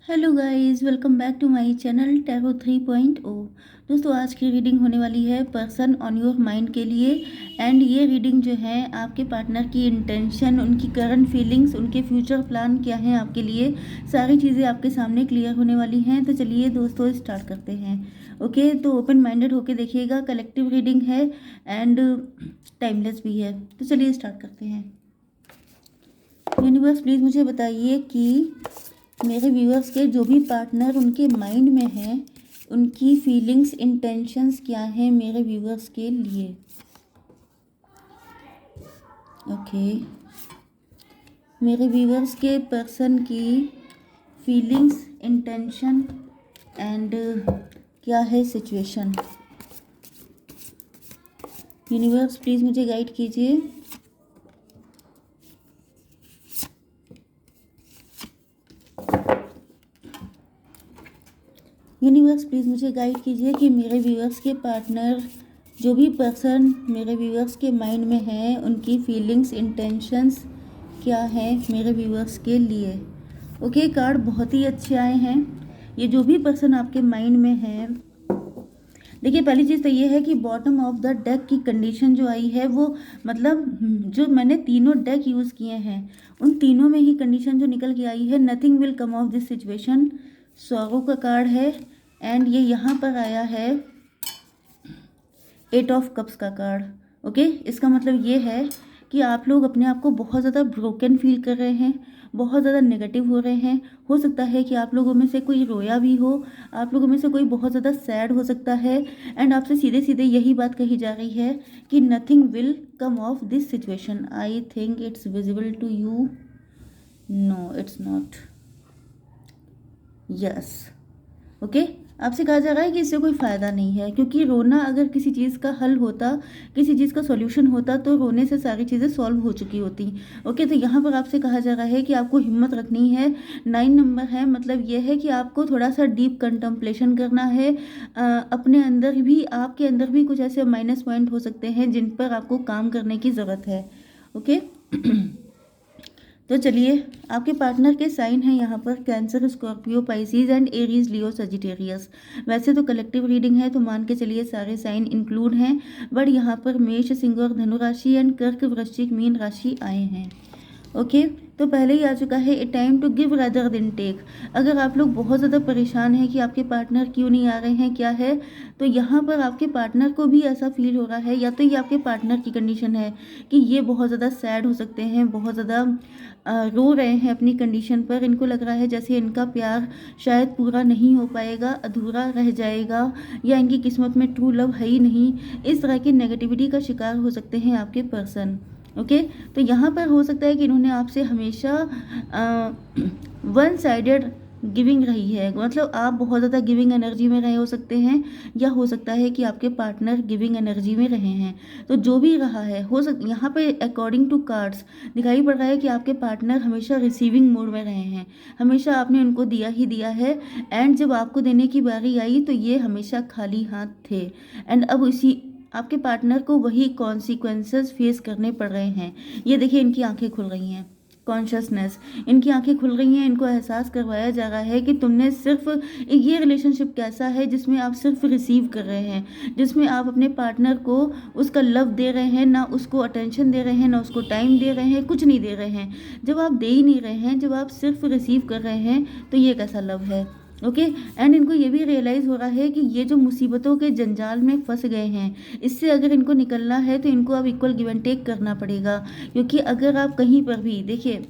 Hello guys, welcome back to my channel tarot 3.0। दोस्तों, आज की रीडिंग होने वाली है पर्सन ऑन योर माइंड के लिए। एंड ये रीडिंग जो है आपके पार्टनर की इंटेंशन, उनकी करंट फीलिंग्स, उनके फ्यूचर प्लान क्या हैं आपके लिए, सारी चीज़ें आपके सामने क्लियर होने वाली हैं। तो चलिए दोस्तों स्टार्ट करते हैं। ओके, तो ओपन माइंडेड होके देखिएगा, कलेक्टिव रीडिंग है एंड टाइमलेस भी है। तो चलिए स्टार्ट करते हैं। यूनिवर्स प्लीज़ मुझे बताइए कि मेरे व्यूअर्स के जो भी पार्टनर उनके माइंड में हैं, उनकी फीलिंग्स, इंटेंशंस क्या हैं मेरे व्यूअर्स के लिए। ओके, मेरे व्यूअर्स के पर्सन की फीलिंग्स, इंटेंशन एंड क्या है सिचुएशन। यूनिवर्स प्लीज़ मुझे गाइड कीजिए। यूनिवर्स प्लीज़ मुझे गाइड कीजिए कि मेरे व्यूअर्स के पार्टनर, जो भी पर्सन मेरे व्यूअर्स के माइंड में है, उनकी फीलिंग्स, इंटेंशंस क्या है मेरे व्यूअर्स के लिए। ओके, कार्ड बहुत ही अच्छे आए हैं। ये जो भी पर्सन आपके माइंड में है, देखिए पहली चीज़ तो ये है कि बॉटम ऑफ द डेक की कंडीशन जो आई है वो मतलब जो मैंने तीनों डेक यूज़ किए हैं उन तीनों में ही कंडीशन जो निकल के आई है, nothing will come of this situation. Sorrow का कार्ड है एंड ये यहाँ पर आया है 8 ऑफ कप्स का कार्ड। ओके, इसका मतलब ये है कि आप लोग अपने आप को बहुत ज़्यादा ब्रोकन फील कर रहे हैं, बहुत ज़्यादा नेगेटिव हो रहे हैं। हो सकता है कि आप लोगों में से कोई रोया भी हो, आप लोगों में से कोई बहुत ज़्यादा सैड हो सकता है। एंड आपसे सीधे सीधे यही बात कही जा रही है कि nothing will come of this situation. I think it's visible to you. No, it's not. Yes. Okay, आपसे कहा जा रहा है कि इससे कोई फ़ायदा नहीं है, क्योंकि रोना अगर किसी चीज़ का हल होता, किसी चीज़ का सॉल्यूशन होता, तो रोने से सारी चीज़ें सॉल्व हो चुकी होती। ओके, तो यहाँ पर आपसे कहा जा रहा है कि आपको हिम्मत रखनी है। 9 नंबर है, मतलब ये है कि आपको थोड़ा सा डीप कंटम्पलेशन करना है। अपने अंदर भी, आपके अंदर भी कुछ ऐसे माइनस पॉइंट हो सकते हैं जिन पर आपको काम करने की ज़रूरत है। ओके तो चलिए, आपके पार्टनर के साइन हैं यहाँ पर cancer, Scorpio, Pisces and Aries, Leo, Sagittarius. वैसे तो कलेक्टिव रीडिंग है तो मान के चलिए सारे साइन इंक्लूड हैं, बट यहाँ पर मेष, सिंह और धनु राशि एंड कर्क, वृश्चिक, मीन राशि आए हैं। ओके, तो पहले ही आ चुका है a time to give rather than take. अगर आप लोग बहुत ज़्यादा परेशान हैं कि आपके पार्टनर क्यों नहीं आ रहे हैं, क्या है, तो यहाँ पर आपके पार्टनर को भी ऐसा फील हो रहा है, या तो ये आपके पार्टनर की कंडीशन है कि ये बहुत ज़्यादा सैड हो सकते हैं, बहुत ज़्यादा रो रहे हैं अपनी कंडीशन पर। इनको लग रहा है जैसे इनका प्यार शायद पूरा नहीं हो पाएगा, अधूरा रह जाएगा, या इनकी किस्मत में ट्रू लव है ही नहीं। इस तरह की नेगेटिविटी का शिकार हो सकते हैं आपके पर्सन। ओके, तो यहाँ पर हो सकता है कि इन्होंने आपसे हमेशा वन साइडेड गिविंग रही है, मतलब आप बहुत ज़्यादा गिविंग एनर्जी में रहे हो सकते हैं, या हो सकता है कि आपके पार्टनर गिविंग एनर्जी में रहे हैं। तो जो भी रहा है, हो सकता यहाँ पे अकॉर्डिंग टू कार्ड्स दिखाई पड़ रहा है कि आपके पार्टनर हमेशा रिसीविंग मोड में रहे हैं, हमेशा आपने उनको दिया ही दिया है। एंड जब आपको देने की बारी आई तो ये हमेशा खाली हाथ थे। एंड अब इसी आपके पार्टनर को वही कॉन्सिक्वेंसेस फेस करने पड़ रहे हैं। ये देखिए, इनकी आंखें खुल रही हैं, कॉन्शियसनेस, इनकी आंखें खुल रही हैं। इनको एहसास करवाया जा रहा है कि तुमने सिर्फ, ये रिलेशनशिप कैसा है जिसमें आप सिर्फ रिसीव कर रहे हैं, जिसमें आप अपने पार्टनर को उसका लव दे रहे हैं, ना उसको अटेंशन दे रहे हैं, ना उसको टाइम दे रहे हैं, कुछ नहीं दे रहे हैं। जब आप दे ही नहीं रहे हैं, जब आप सिर्फ रिसीव कर रहे हैं, तो ये कैसा लव है। ओके, एंड इनको ये भी रियलाइज़ हो रहा है कि ये जो मुसीबतों के जंजाल में फंस गए हैं, इससे अगर इनको निकलना है तो इनको अब इक्वल गिव एंड टेक करना पड़ेगा। क्योंकि अगर आप कहीं पर भी देखिए,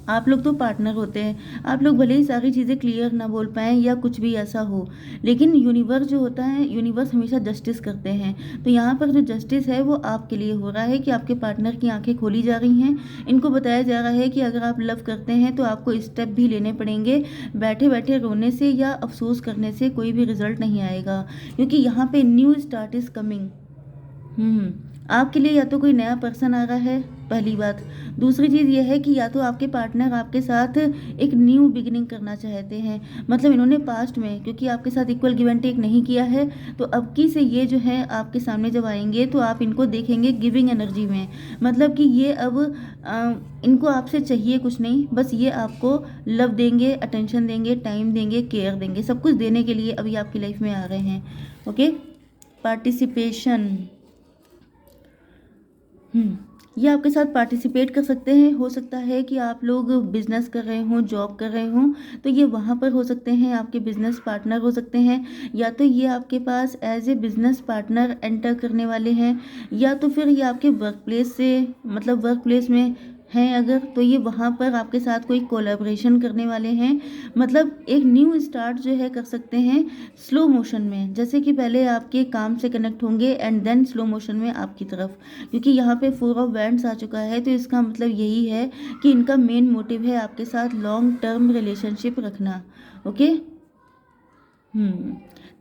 आप लोग तो पार्टनर होते हैं, आप लोग भले ही सारी चीज़ें क्लियर ना बोल पाएँ या कुछ भी ऐसा हो, लेकिन यूनिवर्स जो होता है, यूनिवर्स हमेशा जस्टिस करते हैं। तो यहाँ पर जो जस्टिस है वो आपके लिए हो रहा है कि आपके पार्टनर की आंखें खोली जा रही हैं। इनको बताया जा रहा है कि अगर आप लव करते हैं तो आपको स्टेप भी लेने पड़ेंगे। बैठे बैठे रोने से या अफसोस करने से कोई भी रिजल्ट नहीं आएगा, क्योंकि यहाँ पे न्यू स्टार्ट इज़ कमिंग। आपके लिए या तो कोई नया पर्सन आ रहा है, पहली बात। दूसरी चीज़ ये है कि या तो आपके पार्टनर आपके साथ एक न्यू बिगिनिंग करना चाहते हैं। मतलब इन्होंने पास्ट में, क्योंकि आपके साथ इक्वल गिव एंड टेक नहीं किया है, तो अब की से ये जो है आपके सामने जब आएंगे तो आप इनको देखेंगे गिविंग एनर्जी में। मतलब कि ये अब इनको आपसे चाहिए कुछ नहीं, बस ये आपको लव देंगे, अटेंशन देंगे, टाइम देंगे, केयर देंगे, सब कुछ देने के लिए अभी आपकी लाइफ में आ रहे हैं। Okay, participation. ये आपके साथ पार्टिसिपेट कर सकते हैं। हो सकता है कि आप लोग बिजनेस कर रहे हों, जॉब कर रहे हों, तो ये वहाँ पर हो सकते हैं, आपके बिजनेस पार्टनर हो सकते हैं, या तो ये आपके पास as a business partner enter करने वाले हैं, या तो फिर ये आपके वर्क प्लेस से, मतलब वर्क प्लेस में हैं अगर, तो ये वहाँ पर आपके साथ कोई कोलैबोरेशन करने वाले हैं। मतलब एक न्यू स्टार्ट जो है कर सकते हैं स्लो मोशन में, जैसे कि पहले आपके काम से कनेक्ट होंगे एंड देन स्लो मोशन में आपकी तरफ। क्योंकि यहाँ पे 4 ऑफ वैंड्स आ चुका है, तो इसका मतलब यही है कि इनका मेन मोटिव है आपके साथ लॉन्ग टर्म रिलेशनशिप रखना। ओके।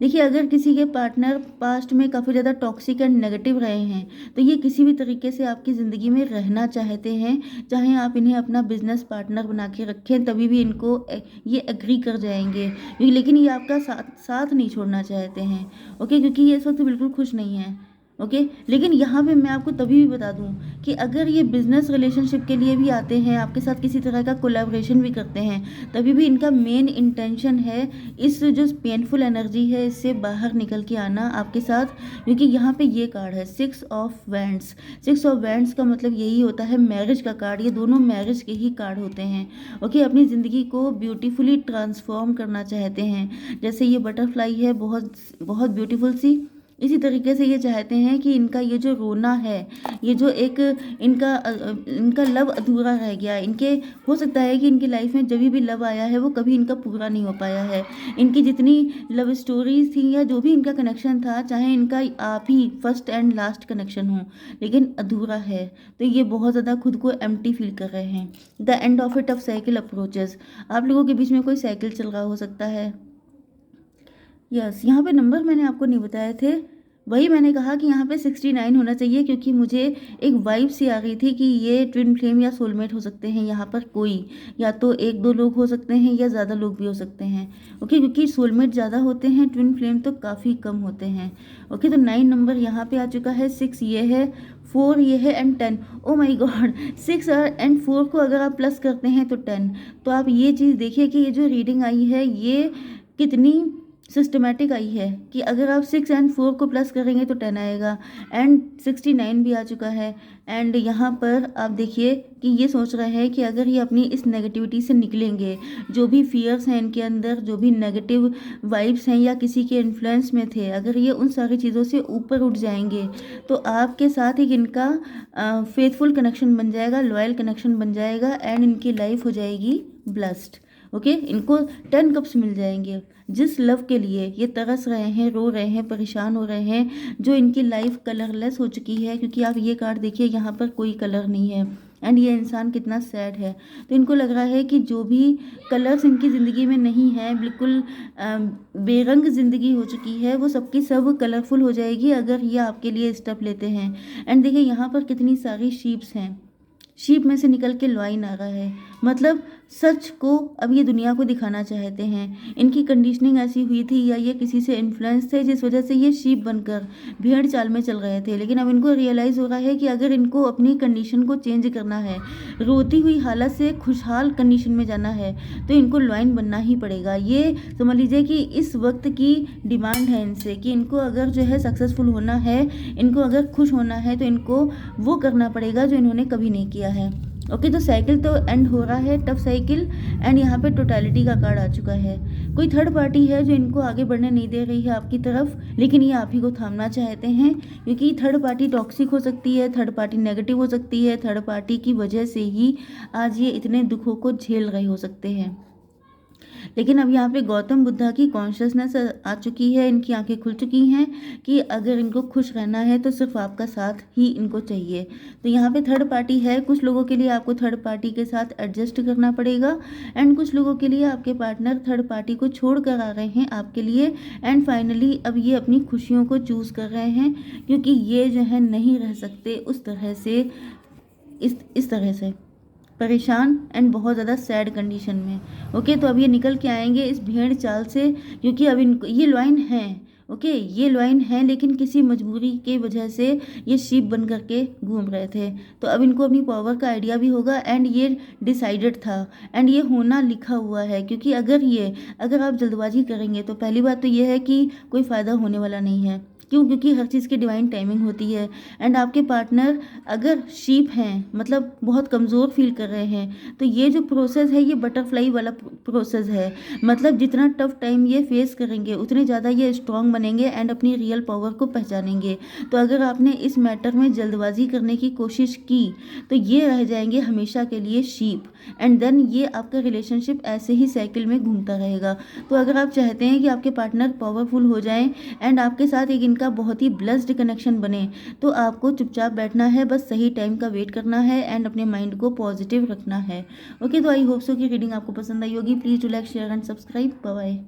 देखिए, अगर किसी के पार्टनर पास्ट में काफ़ी ज़्यादा टॉक्सिक एंड नेगेटिव रहे हैं, तो ये किसी भी तरीके से आपकी ज़िंदगी में रहना चाहते हैं, चाहे आप इन्हें अपना बिजनेस पार्टनर बना के रखें, तभी भी इनको ये एग्री कर जाएंगे। लेकिन ये आपका साथ साथ नहीं छोड़ना चाहते हैं। ओके, क्योंकि ये इस वक्त बिल्कुल खुश नहीं है। ओके, लेकिन यहाँ पे मैं आपको तभी भी बता दूँ कि अगर ये बिजनेस रिलेशनशिप के लिए भी आते हैं, आपके साथ किसी तरह का कोलैबोरेशन भी करते हैं, तभी भी इनका मेन इंटेंशन है इस जो पेनफुल एनर्जी है इससे बाहर निकल के आना आपके साथ। क्योंकि यहाँ पे ये कार्ड है 6 ऑफ वैंड्स। 6 ऑफ वैंड्स का मतलब यही होता है मैरिज का कार्ड। ये दोनों मैरिज के ही कार्ड होते हैं। ओके, अपनी ज़िंदगी को ब्यूटीफुली ट्रांसफॉर्म करना चाहते हैं। जैसे ये बटरफ्लाई है, बहुत बहुत ब्यूटीफुल सी, इसी तरीके से ये चाहते हैं कि इनका ये जो रोना है, ये जो एक इनका लव अधूरा रह गया, इनके हो सकता है कि इनकी लाइफ में जब भी लव आया है वो कभी इनका पूरा नहीं हो पाया है। इनकी जितनी लव स्टोरीज थी या जो भी इनका कनेक्शन था, चाहे इनका आप ही फर्स्ट एंड लास्ट कनेक्शन हो, लेकिन अधूरा है। तो ये बहुत ज़्यादा खुद को एम्प्टी फील कर रहे हैं। The end of it of cycle approaches. आप लोगों के बीच में कोई साइकिल चल रहा हो सकता है। यस, यहाँ पे नंबर मैंने आपको नहीं बताए थे, वही मैंने कहा कि यहाँ पे 69 होना चाहिए, क्योंकि मुझे एक वाइब सी आ गई थी कि ये ट्विन फ्लेम या सोलमेट हो सकते हैं। यहाँ पर कोई या तो 1-2 लोग हो सकते हैं या ज़्यादा लोग भी हो सकते हैं। ओके, क्योंकि सोलमेट ज़्यादा होते हैं, ट्विन फ्लेम तो काफ़ी कम होते हैं। ओके, तो 9 नंबर यहाँ पे आ चुका है, 6 ये है, 4 ये है and 10। Oh my god, 6 and 4 को अगर आप प्लस करते हैं तो 10। तो आप ये चीज़ देखिए कि ये जो रीडिंग आई है ये कितनी सिस्टमेटिक आई है कि अगर आप 6 एंड 4 को प्लस करेंगे तो 10 आएगा। एंड 69 भी आ चुका है। एंड यहाँ पर आप देखिए कि ये सोच रहे हैं कि अगर ये अपनी इस नेगेटिविटी से निकलेंगे, जो भी फियर्स हैं इनके अंदर, जो भी नेगेटिव वाइब्स हैं या किसी के इन्फ्लुएंस में थे, अगर ये उन सारी चीज़ों से ऊपर उठ जाएंगे तो आपके साथ एक इनका फेथफुल कनेक्शन बन जाएगा, लॉयल कनेक्शन बन जाएगा एंड इनकी लाइफ हो जाएगी ब्लेस्ड। ओके, इनको 10 कप्स मिल जाएंगे। जिस लव के लिए ये तरस रहे हैं, रो रहे हैं, परेशान हो रहे हैं, जो इनकी लाइफ कलरलेस हो चुकी है, क्योंकि आप ये कार्ड देखिए यहाँ पर कोई कलर नहीं है एंड ये इंसान कितना सैड है। तो इनको लग रहा है कि जो भी कलर्स इनकी ज़िंदगी में नहीं है, बिल्कुल बेरंग ज़िंदगी हो चुकी है, वो सबकी सब कलरफुल हो जाएगी अगर ये आपके लिए स्टेप लेते हैं। एंड देखिए यहाँ पर कितनी सारी शीप्स हैं, शीप में से निकल के लॉइन आ रहा है। मतलब सच को अब ये दुनिया को दिखाना चाहते हैं। इनकी कंडीशनिंग ऐसी हुई थी या ये किसी से इन्फ्लुएंस थे जिस वजह से ये शीप बनकर भेड़ चाल में चल रहे थे, लेकिन अब इनको रियलाइज़ हो रहा है कि अगर इनको अपनी कंडीशन को चेंज करना है, रोती हुई हालत से खुशहाल कंडीशन में जाना है, तो इनको लॉइन बनना ही पड़ेगा। ये समझ लीजिए कि इस वक्त की डिमांड है इनसे कि इनको अगर जो है सक्सेसफुल होना है, इनको अगर खुश होना है, तो इनको वो करना पड़ेगा जो इन्होंने कभी नहीं किया है। ओके, तो साइकिल तो एंड हो रहा है, टफ साइकिल। एंड यहाँ पे टोटलिटी का कार्ड आ चुका है। कोई थर्ड पार्टी है जो इनको आगे बढ़ने नहीं दे रही है आपकी तरफ, लेकिन ये आप ही को थामना चाहते हैं, क्योंकि थर्ड पार्टी टॉक्सिक हो सकती है, थर्ड पार्टी नेगेटिव हो सकती है, थर्ड पार्टी की वजह से ही आज ये इतने दुखों को झेल रहे हो सकते हैं। लेकिन अब यहाँ पे गौतम बुद्धा की कॉन्शियसनेस आ चुकी है, इनकी आंखें खुल चुकी हैं कि अगर इनको खुश रहना है तो सिर्फ आपका साथ ही इनको चाहिए। तो यहाँ पे थर्ड पार्टी है, कुछ लोगों के लिए आपको थर्ड पार्टी के साथ एडजस्ट करना पड़ेगा एंड कुछ लोगों के लिए आपके पार्टनर थर्ड पार्टी को छोड़ कर आ रहे हैं आपके लिए एंड फाइनली अब ये अपनी खुशियों को चूज़ कर रहे हैं, क्योंकि ये जो है नहीं रह सकते उस तरह से, इस तरह से परेशान एंड बहुत ज़्यादा सैड कंडीशन में। ओके, तो अब ये निकल के आएंगे इस भेड़ चाल से, क्योंकि अब इनको ये लॉइन है। ओके, ये लॉइन है लेकिन किसी मजबूरी की वजह से ये शीप बन करके घूम रहे थे। तो अब इनको अपनी पावर का आइडिया भी होगा एंड ये डिसाइडेड था एंड ये होना लिखा हुआ है, क्योंकि अगर आप जल्दबाजी करेंगे तो पहली बात तो ये है कि कोई फ़ायदा होने वाला नहीं है। क्यों? क्योंकि हर चीज़ की डिवाइन टाइमिंग होती है एंड आपके पार्टनर अगर शीप हैं, मतलब बहुत कमज़ोर फील कर रहे हैं, तो ये जो प्रोसेस है ये बटरफ्लाई वाला प्रोसेस है। मतलब जितना टफ टाइम ये फेस करेंगे उतने ज़्यादा ये स्ट्रांग बनेंगे एंड अपनी रियल पावर को पहचानेंगे। तो अगर आपने इस मैटर में जल्दबाजी करने की कोशिश की तो ये रह जाएंगे हमेशा के लिए शीप एंड देन ये आपका रिलेशनशिप ऐसे ही साइकिल में घूमता रहेगा। तो अगर आप चाहते हैं कि आपके पार्टनर पावरफुल हो जाएं एंड आपके साथ एक इनका बहुत ही ब्लेस्ड कनेक्शन बने, तो आपको चुपचाप बैठना है, बस सही टाइम का वेट करना है एंड अपने माइंड को पॉजिटिव रखना है। ओके, तो आई होप सो कि रीडिंग आपको पसंद आई होगी। Please do like share and subscribe. Bye bye.